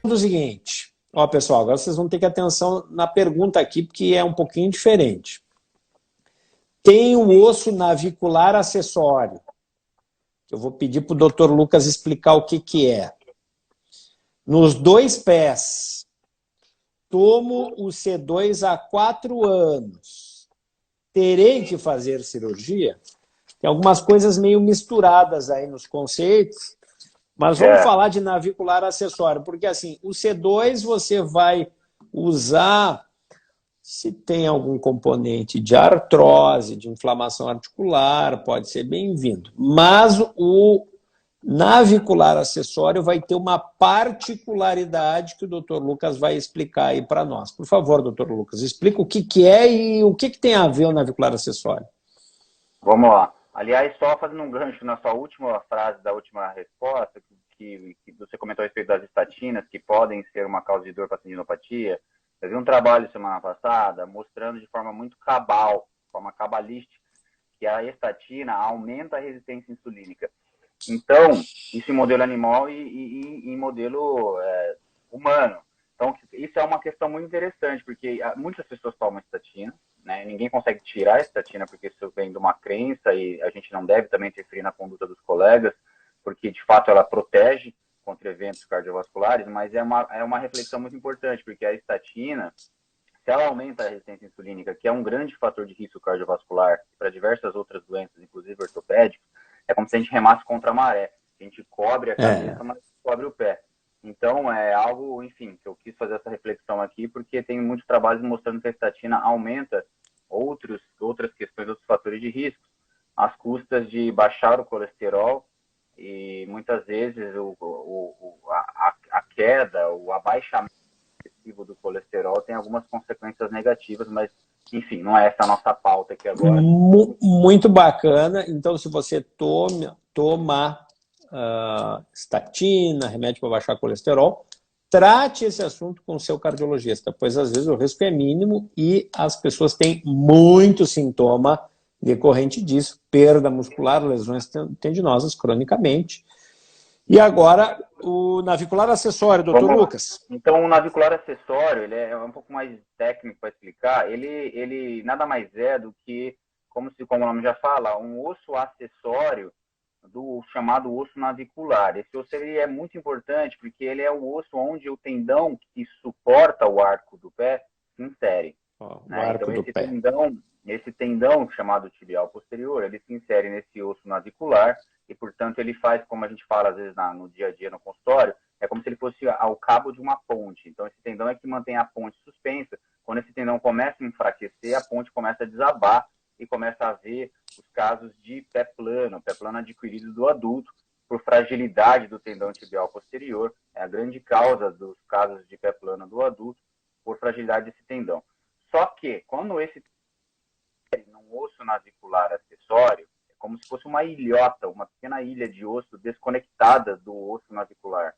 do seguinte, ó pessoal, agora vocês vão ter que atenção na pergunta aqui, porque é um pouquinho diferente. Tem o osso navicular acessório, que eu vou pedir para o Dr. Lucas explicar o que é. Nos 2 pés, tomo o C2 há 4 anos. Terei que fazer cirurgia? Tem algumas coisas meio misturadas aí nos conceitos, mas vamos falar de navicular acessório, porque assim, o C2 você vai usar se tem algum componente de artrose, de inflamação articular, pode ser bem-vindo. Mas o navicular acessório vai ter uma particularidade que o Dr. Lucas vai explicar aí para nós. Por favor, Dr. Lucas, explica o que é e o que tem a ver o navicular acessório. Vamos lá. Aliás, só fazendo um gancho na sua última frase da última resposta, que você comentou a respeito das estatinas, que podem ser uma causa de dor para tendinopatia. Eu vi um trabalho semana passada mostrando de forma muito cabal, forma cabalística, que a estatina aumenta a resistência insulínica. Então, isso em modelo animal e em modelo humano. Então, isso é uma questão muito interessante, porque muitas pessoas tomam estatina, né? Ninguém consegue tirar a estatina, porque isso vem de uma crença e a gente não deve também interferir na conduta dos colegas, porque de fato ela protege contra eventos cardiovasculares, mas é uma reflexão muito importante, porque a estatina, se ela aumenta a resistência insulínica, que é um grande fator de risco cardiovascular para diversas outras doenças, inclusive ortopédicas, é como se a gente remasse contra a maré. A gente cobre a cabeça, mas cobre o pé. Então, é algo, enfim, que eu quis fazer essa reflexão aqui, porque tem muitos trabalhos mostrando que a estatina aumenta outras questões, outros fatores de risco, às custas de baixar o colesterol e muitas vezes a queda, o abaixamento excessivo do colesterol tem algumas consequências negativas, mas, enfim, não é essa a nossa pauta aqui agora. Muito bacana. Então, se você toma estatina, remédio para baixar colesterol, trate esse assunto com o seu cardiologista, pois às vezes o risco é mínimo e as pessoas têm muito sintoma decorrente disso, perda muscular, lesões tendinosas cronicamente. E agora, o navicular acessório, doutor Lucas. Então, o navicular acessório, ele é um pouco mais técnico para explicar, ele nada mais é do que, como o nome já fala, um osso acessório do chamado osso navicular. Esse osso ele é muito importante porque ele é o osso onde o tendão que suporta o arco do pé se insere. Né? Então, esse tendão chamado tibial posterior, ele se insere nesse osso navicular e, portanto, ele faz, como a gente fala às vezes no dia a dia no consultório, é como se ele fosse ao cabo de uma ponte. Então, esse tendão é que mantém a ponte suspensa. Quando esse tendão começa a enfraquecer, a ponte começa a desabar e começa a haver os casos de pé plano adquirido do adulto por fragilidade do tendão tibial posterior. É a grande causa dos casos de pé plano do adulto por fragilidade desse tendão. Só que, quando esse num osso navicular acessório, é como se fosse uma ilhota, uma pequena ilha de osso desconectada do osso navicular.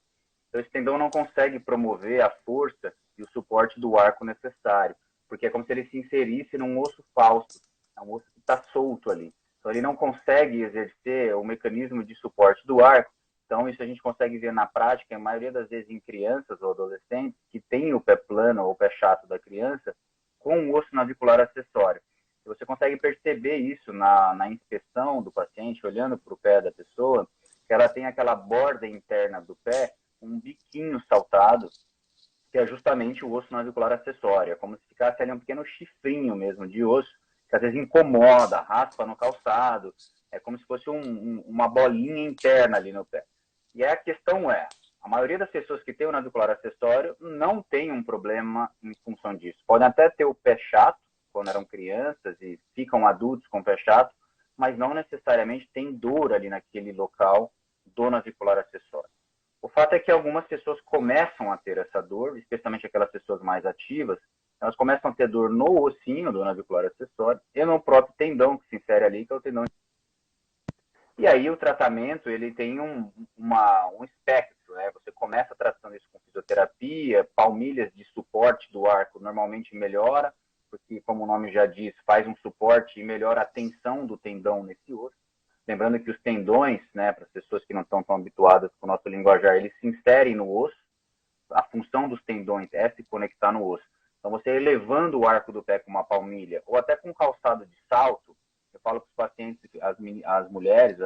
Então, esse tendão não consegue promover a força e o suporte do arco necessário, porque é como se ele se inserisse num osso falso, é um osso que está solto ali. Então, ele não consegue exercer o mecanismo de suporte do arco. Então, isso a gente consegue ver na prática, a maioria das vezes em crianças ou adolescentes que têm o pé plano ou o pé chato da criança com o osso navicular acessório. E você consegue perceber isso na inspeção do paciente, olhando para o pé da pessoa, que ela tem aquela borda interna do pé, um biquinho saltado, que é justamente o osso navicular acessório. É como se ficasse ali um pequeno chifrinho mesmo de osso, que às vezes incomoda, raspa no calçado, é como se fosse uma bolinha interna ali no pé. E a questão é, a maioria das pessoas que tem o navicular acessório não tem um problema em função disso. Podem até ter o pé chato, quando eram crianças e ficam adultos com pé chato, mas não necessariamente tem dor ali naquele local do navicular acessório. O fato é que algumas pessoas começam a ter essa dor, especialmente aquelas pessoas mais ativas, elas começam a ter dor no ossinho do navicular acessório e no próprio tendão que se insere ali, que é o tendão. E aí o tratamento, ele tem um espectro, né? Você começa tratando isso com fisioterapia, palmilhas de suporte do arco normalmente melhora, porque como o nome já diz, faz um suporte e melhora a tensão do tendão nesse osso. Lembrando que os tendões, né, para as pessoas que não estão tão habituadas com o nosso linguajar, eles se inserem no osso, a função dos tendões é se conectar no osso. Então, você elevando o arco do pé com uma palmilha, ou até com calçado de salto, eu falo para os pacientes, as mulheres,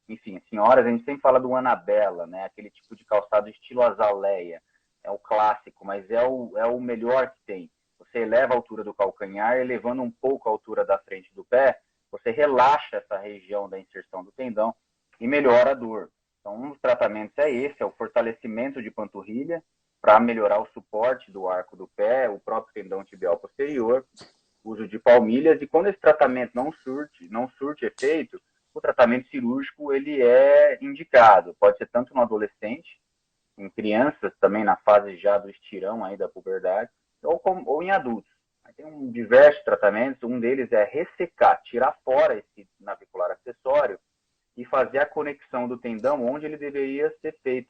enfim, as senhoras, a gente sempre fala do Anabela, né? Aquele tipo de calçado estilo azaleia. É o clássico, mas é o melhor que tem. Você eleva a altura do calcanhar, elevando um pouco a altura da frente do pé, você relaxa essa região da inserção do tendão e melhora a dor. Então, um dos tratamentos é esse, é o fortalecimento de panturrilha, para melhorar o suporte do arco do pé, o próprio tendão tibial posterior, uso de palmilhas, e quando esse tratamento não surte efeito, o tratamento cirúrgico ele é indicado. Pode ser tanto no adolescente, em crianças também na fase já do estirão aí da puberdade, ou em adultos. Aí tem diversos tratamentos, um deles é ressecar, tirar fora esse navicular acessório e fazer a conexão do tendão onde ele deveria ser feito,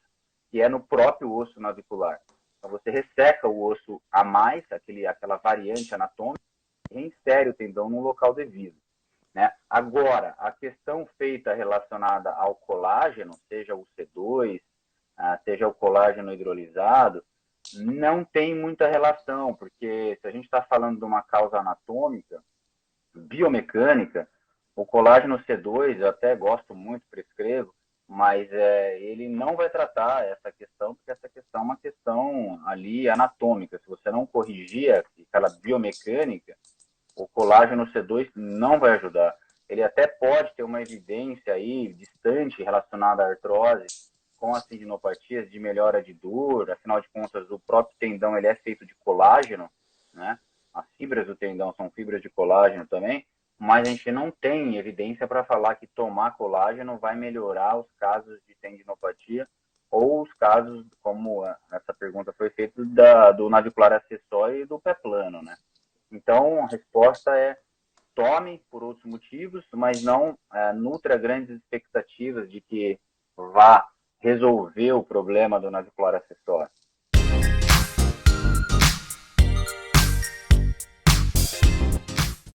que é no próprio osso navicular. Então você resseca o osso a mais, aquela variante anatômica, e reinsere o tendão no local devido. Né? Agora, a questão feita relacionada ao colágeno, seja o C2, seja o colágeno hidrolisado, não tem muita relação, porque se a gente está falando de uma causa anatômica, biomecânica, o colágeno C2, eu até gosto muito, prescrevo, mas ele não vai tratar essa questão, porque essa questão é uma questão ali anatômica. Se você não corrigir aquela biomecânica, o colágeno C2 não vai ajudar. Ele até pode ter uma evidência aí distante relacionada à artrose, com as tendinopatias de melhora de dor, afinal de contas, o próprio tendão ele é feito de colágeno, né? As fibras do tendão são fibras de colágeno também, mas a gente não tem evidência para falar que tomar colágeno vai melhorar os casos de tendinopatia ou os casos, como essa pergunta foi feita, do navicular acessório e do pé plano, né? Então, a resposta é tome por outros motivos, mas não nutra grandes expectativas de que vá resolver o problema do navicular acessório.